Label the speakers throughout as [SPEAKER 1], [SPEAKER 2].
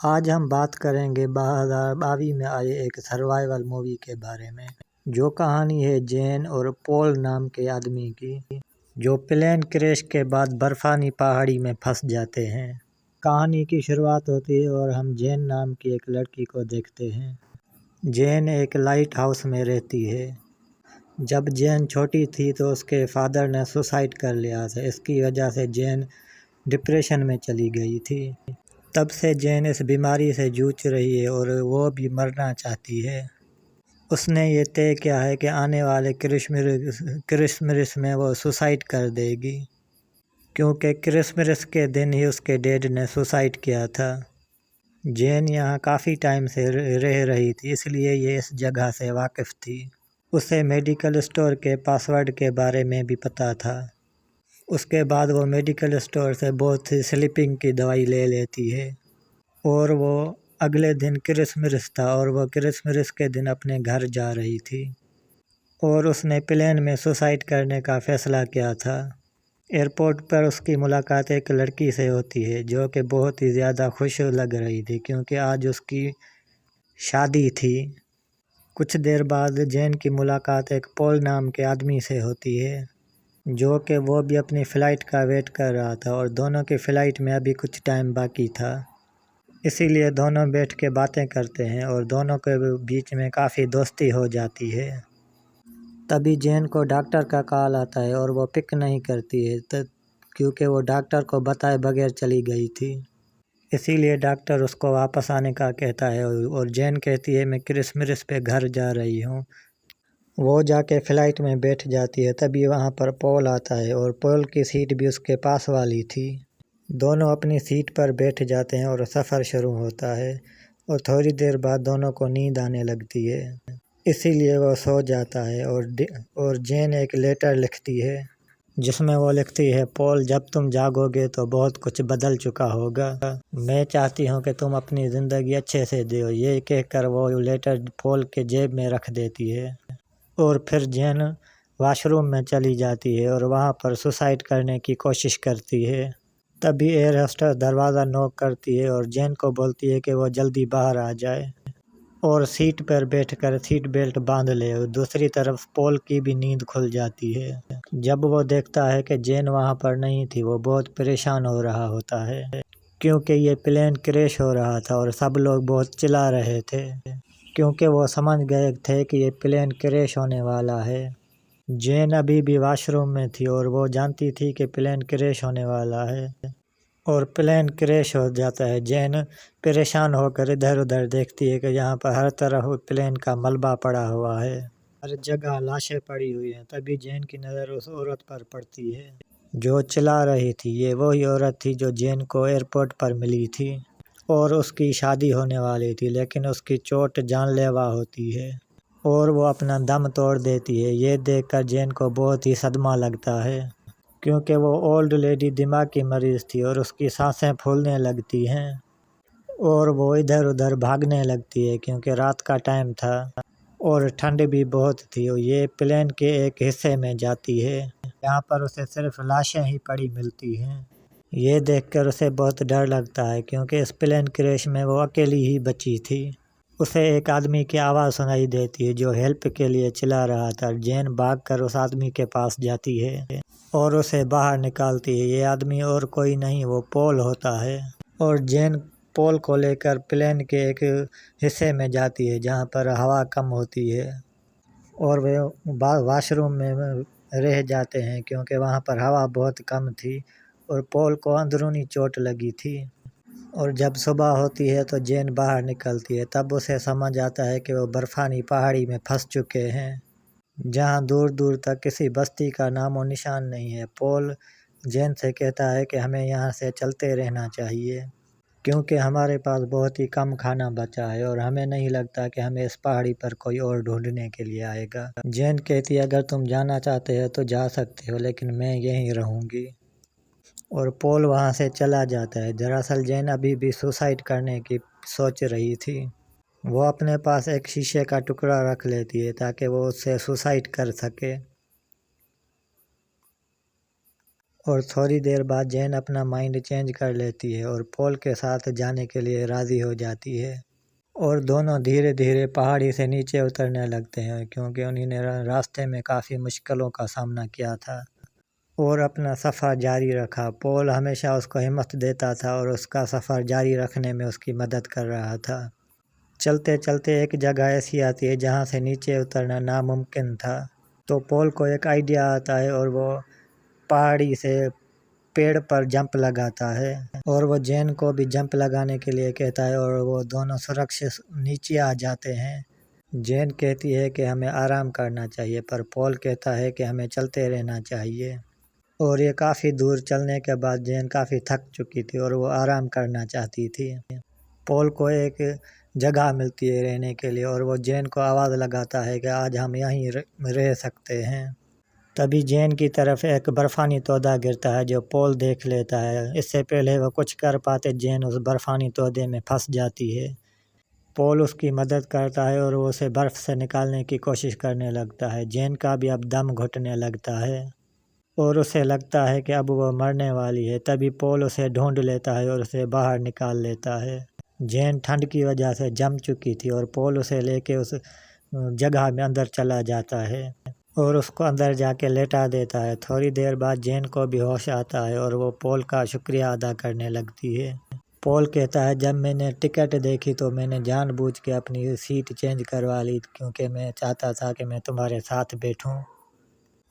[SPEAKER 1] آج ہم بات کریں گے 2022 میں آئے ایک سروائیول مووی کے بارے میں، جو کہانی ہے جین اور پول نام کے آدمی کی، جو پلین کریش کے بعد برفانی پہاڑی میں پھنس جاتے ہیں۔ کہانی کی شروعات ہوتی ہے اور ہم جین نام کی ایک لڑکی کو دیکھتے ہیں۔ جین ایک لائٹ ہاؤس میں رہتی ہے۔ جب جین چھوٹی تھی تو اس کے فادر نے سوسائڈ کر لیا تھا، اس کی وجہ سے جین ڈپریشن میں چلی گئی تھی۔ تب سے جین اس بیماری سے جوجھ رہی ہے اور وہ بھی مرنا چاہتی ہے۔ اس نے یہ طے کیا ہے کہ آنے والے کرسمس میں وہ سوسائڈ کر دے گی، کیونکہ کرسمس کے دن ہی اس کے ڈیڈ نے سوسائڈ کیا تھا۔ جین یہاں کافی ٹائم سے رہ رہی تھی، اس لیے یہ اس جگہ سے واقف تھی۔ اسے میڈیکل اسٹور کے پاسورڈ کے بارے میں بھی پتہ تھا۔ اس کے بعد وہ میڈیکل اسٹور سے بہت سی سلیپنگ کی دوائی لے لیتی ہے، اور وہ اگلے دن کرسمس تھا اور وہ کرسمس کے دن اپنے گھر جا رہی تھی، اور اس نے پلین میں سوسائڈ کرنے کا فیصلہ کیا تھا۔ ایئرپورٹ پر اس کی ملاقات ایک لڑکی سے ہوتی ہے، جو کہ بہت ہی زیادہ خوش لگ رہی تھی کیونکہ آج اس کی شادی تھی۔ کچھ دیر بعد جین کی ملاقات ایک پول نام کے آدمی سے ہوتی ہے، جو کہ وہ بھی اپنی فلائٹ کا ویٹ کر رہا تھا اور دونوں کی فلائٹ میں ابھی کچھ ٹائم باقی تھا، اسی لیے دونوں بیٹھ کے باتیں کرتے ہیں اور دونوں کے بیچ میں کافی دوستی ہو جاتی ہے۔ تبھی جین کو ڈاکٹر کا کال آتا ہے اور وہ پک نہیں کرتی ہے کیونکہ وہ ڈاکٹر کو بتائے بغیر چلی گئی تھی، اسی لیے ڈاکٹر اس کو واپس آنے کا کہتا ہے اور جین کہتی ہے میں کرسمس پہ گھر جا رہی ہوں۔ وہ جا کے فلائٹ میں بیٹھ جاتی ہے، تبھی وہاں پر پول آتا ہے اور پول کی سیٹ بھی اس کے پاس والی تھی۔ دونوں اپنی سیٹ پر بیٹھ جاتے ہیں اور سفر شروع ہوتا ہے، اور تھوڑی دیر بعد دونوں کو نیند آنے لگتی ہے، اسی لیے وہ سو جاتا ہے اور جین ایک لیٹر لکھتی ہے، جس میں وہ لکھتی ہے پول جب تم جاگو گے تو بہت کچھ بدل چکا ہوگا، میں چاہتی ہوں کہ تم اپنی زندگی اچھے سے جیو۔ یہ کہہ کر وہ لیٹر پول کے جیب میں رکھ دیتی ہے، اور پھر جین واش روم میں چلی جاتی ہے اور وہاں پر سوسائڈ کرنے کی کوشش کرتی ہے۔ تبھی ایئر ہوسٹس دروازہ نوک کرتی ہے اور جین کو بولتی ہے کہ وہ جلدی باہر آ جائے اور سیٹ پر بیٹھ کر سیٹ بیلٹ باندھ لے، اور دوسری طرف پول کی بھی نیند کھل جاتی ہے۔ جب وہ دیکھتا ہے کہ جین وہاں پر نہیں تھی، وہ بہت پریشان ہو رہا ہوتا ہے کیونکہ یہ پلین کریش ہو رہا تھا اور سب لوگ بہت چلا رہے تھے کیونکہ وہ سمجھ گئے تھے کہ یہ پلین کریش ہونے والا ہے۔ جین ابھی بھی واش روم میں تھی اور وہ جانتی تھی کہ پلین کریش ہونے والا ہے، اور پلین کریش ہو جاتا ہے۔ جین پریشان ہو کر ادھر ادھر دیکھتی ہے کہ یہاں پر ہر طرف پلین کا ملبہ پڑا ہوا ہے، ہر جگہ لاشیں پڑی ہوئی ہیں۔ تبھی جین کی نظر اس عورت پر پڑتی ہے جو چلا رہی تھی۔ یہ وہی عورت تھی جو جین کو ایئرپورٹ پر ملی تھی اور اس کی شادی ہونے والی تھی، لیکن اس کی چوٹ جان لیوا ہوتی ہے اور وہ اپنا دم توڑ دیتی ہے۔ یہ دیکھ کر جین کو بہت ہی صدمہ لگتا ہے کیونکہ وہ اولڈ لیڈی دماغ کی مریض تھی اور اس کی سانسیں پھولنے لگتی ہیں اور وہ ادھر ادھر بھاگنے لگتی ہے کیونکہ رات کا ٹائم تھا اور ٹھنڈ بھی بہت تھی۔ یہ پلین کے ایک حصے میں جاتی ہے جہاں پر اسے صرف لاشیں ہی پڑی ملتی ہیں۔ یہ دیکھ کر اسے بہت ڈر لگتا ہے کیونکہ اس پلین کریش میں وہ اکیلی ہی بچی تھی۔ اسے ایک آدمی کی آواز سنائی دیتی ہے جو ہیلپ کے لیے چلا رہا تھا۔ جین بھاگ کر اس آدمی کے پاس جاتی ہے اور اسے باہر نکالتی ہے۔ یہ آدمی اور کوئی نہیں، وہ پول ہوتا ہے، اور جین پول کو لے کر پلین کے ایک حصے میں جاتی ہے جہاں پر ہوا کم ہوتی ہے، اور وہ واش روم میں رہ جاتے ہیں کیونکہ وہاں پر ہوا بہت کم تھی اور پول کو اندرونی چوٹ لگی تھی۔ اور جب صبح ہوتی ہے تو جین باہر نکلتی ہے، تب اسے سمجھ آتا ہے کہ وہ برفانی پہاڑی میں پھنس چکے ہیں جہاں دور دور تک کسی بستی کا نام و نشان نہیں ہے۔ پول جین سے کہتا ہے کہ ہمیں یہاں سے چلتے رہنا چاہیے کیونکہ ہمارے پاس بہت ہی کم کھانا بچا ہے اور ہمیں نہیں لگتا کہ ہمیں اس پہاڑی پر کوئی اور ڈھونڈنے کے لیے آئے گا۔ جین کہتی ہے اگر تم جانا چاہتے ہو تو جا سکتے ہو، لیکن میں یہیں رہوں گی، اور پول وہاں سے چلا جاتا ہے۔ دراصل جین ابھی بھی سوسائڈ کرنے کی سوچ رہی تھی۔ وہ اپنے پاس ایک شیشے کا ٹکڑا رکھ لیتی ہے تاکہ وہ اس سے سوسائڈ کر سکے، اور تھوڑی دیر بعد جین اپنا مائنڈ چینج کر لیتی ہے اور پول کے ساتھ جانے کے لیے راضی ہو جاتی ہے، اور دونوں دھیرے دھیرے پہاڑی سے نیچے اترنے لگتے ہیں کیونکہ انہوں نے راستے میں کافی مشکلوں کا سامنا کیا تھا اور اپنا سفر جاری رکھا۔ پول ہمیشہ اس کو ہمت دیتا تھا اور اس کا سفر جاری رکھنے میں اس کی مدد کر رہا تھا۔ چلتے چلتے ایک جگہ ایسی آتی ہے جہاں سے نیچے اترنا ناممکن تھا، تو پول کو ایک آئیڈیا آتا ہے اور وہ پہاڑی سے پیڑ پر جمپ لگاتا ہے اور وہ جین کو بھی جمپ لگانے کے لیے کہتا ہے اور وہ دونوں سرکشت نیچے آ جاتے ہیں۔ جین کہتی ہے کہ ہمیں آرام کرنا چاہیے، پر پول کہتا ہے کہ ہمیں چلتے رہنا چاہیے، اور یہ کافی دور چلنے کے بعد جین کافی تھک چکی تھی اور وہ آرام کرنا چاہتی تھی۔ پول کو ایک جگہ ملتی ہے رہنے کے لیے اور وہ جین کو آواز لگاتا ہے کہ آج ہم یہیں رہ سکتے ہیں۔ تبھی جین کی طرف ایک برفانی تودہ گرتا ہے جو پول دیکھ لیتا ہے۔ اس سے پہلے وہ کچھ کر پاتے جین اس برفانی تودے میں پھنس جاتی ہے۔ پول اس کی مدد کرتا ہے اور وہ اسے برف سے نکالنے کی کوشش کرنے لگتا ہے۔ جین کا بھی اب دم گھٹنے لگتا ہے اور اسے لگتا ہے کہ اب وہ مرنے والی ہے۔ تبھی پول اسے ڈھونڈ لیتا ہے اور اسے باہر نکال لیتا ہے۔ جین ٹھنڈ کی وجہ سے جم چکی تھی اور پول اسے لے کے اس جگہ میں اندر چلا جاتا ہے اور اس کو اندر جا کے لیٹا دیتا ہے۔ تھوڑی دیر بعد جین کو بھی ہوش آتا ہے اور وہ پول کا شکریہ ادا کرنے لگتی ہے۔ پول کہتا ہے جب میں نے ٹکٹ دیکھی تو میں نے جان بوجھ کے اپنی سیٹ چینج کروا لی کیونکہ میں چاہتا تھا کہ میں تمہارے ساتھ بیٹھوں۔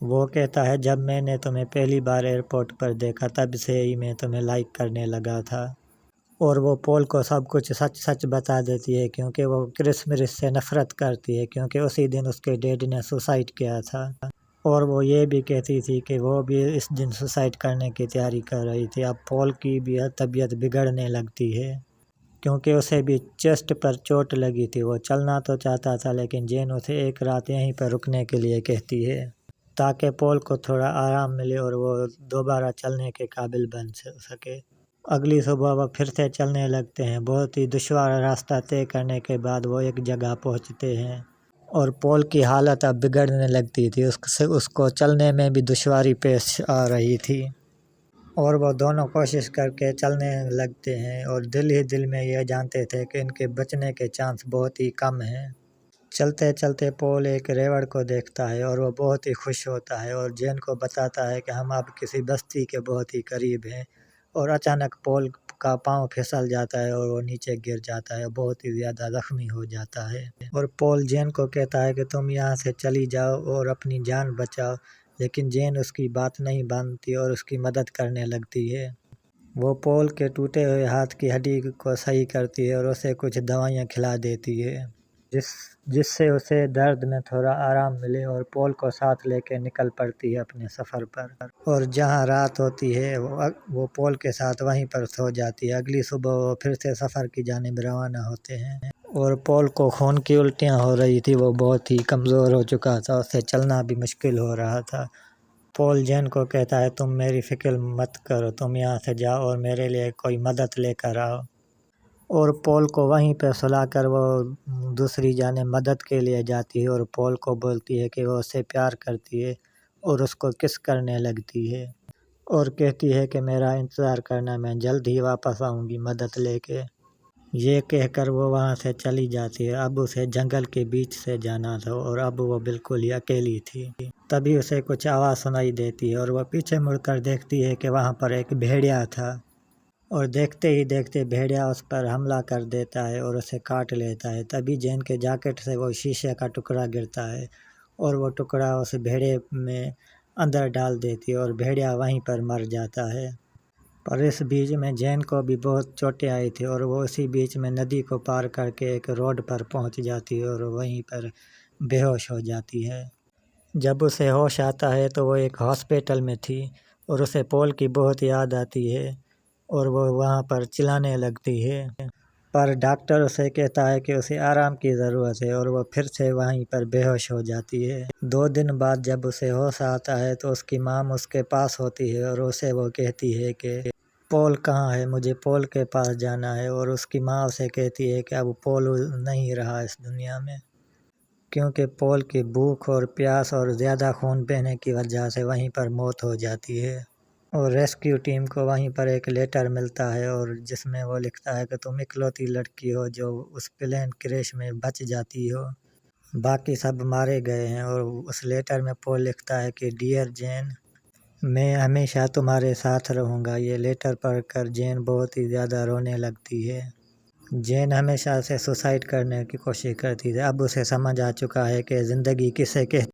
[SPEAKER 1] وہ کہتا ہے جب میں نے تمہیں پہلی بار ایئرپورٹ پر دیکھا تب سے ہی میں تمہیں لائک کرنے لگا تھا، اور وہ پول کو سب کچھ سچ سچ بتا دیتی ہے کیونکہ وہ کرس مرس سے نفرت کرتی ہے کیونکہ اسی دن اس کے ڈیڈ نے سوسائڈ کیا تھا، اور وہ یہ بھی کہتی تھی کہ وہ بھی اس دن سوسائڈ کرنے کی تیاری کر رہی تھی۔ اب پول کی بھی طبیعت بگڑنے لگتی ہے کیونکہ اسے بھی چیسٹ پر چوٹ لگی تھی۔ وہ چلنا تو چاہتا تھا لیکن جین اسے ایک رات یہیں پر رکنے کے لیے کہتی ہے تاکہ پول کو تھوڑا آرام ملے اور وہ دوبارہ چلنے کے قابل بن سکے۔ اگلی صبح وہ پھر سے چلنے لگتے ہیں۔ بہت ہی دشوار راستہ طے کرنے کے بعد وہ ایک جگہ پہنچتے ہیں اور پول کی حالت اب بگڑنے لگتی تھی، اس کو چلنے میں بھی دشواری پیش آ رہی تھی، اور وہ دونوں کوشش کر کے چلنے لگتے ہیں اور دل ہی دل میں یہ جانتے تھے کہ ان کے بچنے کے چانس بہت ہی کم ہیں۔ چلتے چلتے پول ایک ریوڑ کو دیکھتا ہے اور وہ بہت ہی خوش ہوتا ہے اور جین کو بتاتا ہے کہ ہم اب کسی بستی کے بہت ہی قریب ہیں، اور اچانک پول کا پاؤں پھسل جاتا ہے اور وہ نیچے گر جاتا ہے، بہت ہی زیادہ زخمی ہو جاتا ہے، اور پول جین کو کہتا ہے کہ تم یہاں سے چلی جاؤ اور اپنی جان بچاؤ، لیکن جین اس کی بات نہیں مانتی اور اس کی مدد کرنے لگتی ہے۔ وہ پول کے ٹوٹے ہوئے ہاتھ کی ہڈی کو صحیح کرتی ہے اور اسے کچھ دوائیاں کھلا دیتی ہے جس سے اسے درد میں تھوڑا آرام ملے، اور پول کو ساتھ لے کے نکل پڑتی ہے اپنے سفر پر، اور جہاں رات ہوتی ہے وہ پول کے ساتھ وہیں پر سو جاتی ہے۔ اگلی صبح وہ پھر سے سفر کی جانب روانہ ہوتے ہیں اور پول کو خون کی الٹیاں ہو رہی تھی، وہ بہت ہی کمزور ہو چکا تھا، اسے چلنا بھی مشکل ہو رہا تھا۔ پول جین کو کہتا ہے تم میری فکر مت کرو، تم یہاں سے جاؤ اور میرے لیے کوئی مدد لے کر آؤ، اور پول کو وہیں پہ سلا کر وہ دوسری جانب مدد کے لیے جاتی ہے اور پول کو بولتی ہے کہ وہ اسے پیار کرتی ہے اور اس کو کس کرنے لگتی ہے اور کہتی ہے کہ میرا انتظار کرنا، میں جلد ہی واپس آؤں گی مدد لے کے۔ یہ کہہ کر وہ وہاں سے چلی جاتی ہے۔ اب اسے جنگل کے بیچ سے جانا تھا اور اب وہ بالکل ہی اکیلی تھی۔ تبھی اسے کچھ آواز سنائی دیتی ہے اور وہ پیچھے مڑ کر دیکھتی ہے کہ وہاں پر ایک بھیڑیا تھا، اور دیکھتے ہی دیکھتے بھیڑیا اس پر حملہ کر دیتا ہے اور اسے کاٹ لیتا ہے۔ تبھی جین کے جیکٹ سے وہ شیشے کا ٹکڑا گرتا ہے اور وہ ٹکڑا اس بھیڑے میں اندر ڈال دیتی ہے اور بھیڑیا وہیں پر مر جاتا ہے۔ پر اس بیچ میں جین کو بھی بہت چوٹیں آئی تھی اور وہ اسی بیچ میں ندی کو پار کر کے ایک روڈ پر پہنچ جاتی ہے اور وہیں پر بے ہوش ہو جاتی ہے۔ جب اسے ہوش آتا ہے تو وہ ایک ہاسپٹل میں تھی اور اسے پول کی بہت یاد آتی ہے اور وہ وہاں پر چلانے لگتی ہے، پر ڈاکٹر اسے کہتا ہے کہ اسے آرام کی ضرورت ہے اور وہ پھر سے وہیں پر بے ہوش ہو جاتی ہے۔ 2 دن بعد جب اسے ہوش آتا ہے تو اس کی ماں اس کے پاس ہوتی ہے اور اسے وہ کہتی ہے کہ پول کہاں ہے، مجھے پول کے پاس جانا ہے، اور اس کی ماں اسے کہتی ہے کہ اب پول نہیں رہا اس دنیا میں کیونکہ پول کی بھوک اور پیاس اور زیادہ خون بہنے کی وجہ سے وہیں پر موت ہو جاتی ہے۔ اور ریسکیو ٹیم کو وہیں پر ایک لیٹر ملتا ہے اور جس میں وہ لکھتا ہے کہ تم اکلوتی لڑکی ہو جو اس پلین کریش میں بچ جاتی ہو، باقی سب مارے گئے ہیں۔ اور اس لیٹر میں پول لکھتا ہے کہ ڈیئر جین، میں ہمیشہ تمہارے ساتھ رہوں گا۔ یہ لیٹر پڑھ کر جین بہت ہی زیادہ رونے لگتی ہے۔ جین ہمیشہ سے سوسائڈ کرنے کی کوشش کرتی تھی، اب اسے سمجھ آ چکا ہے کہ زندگی کسے کہتے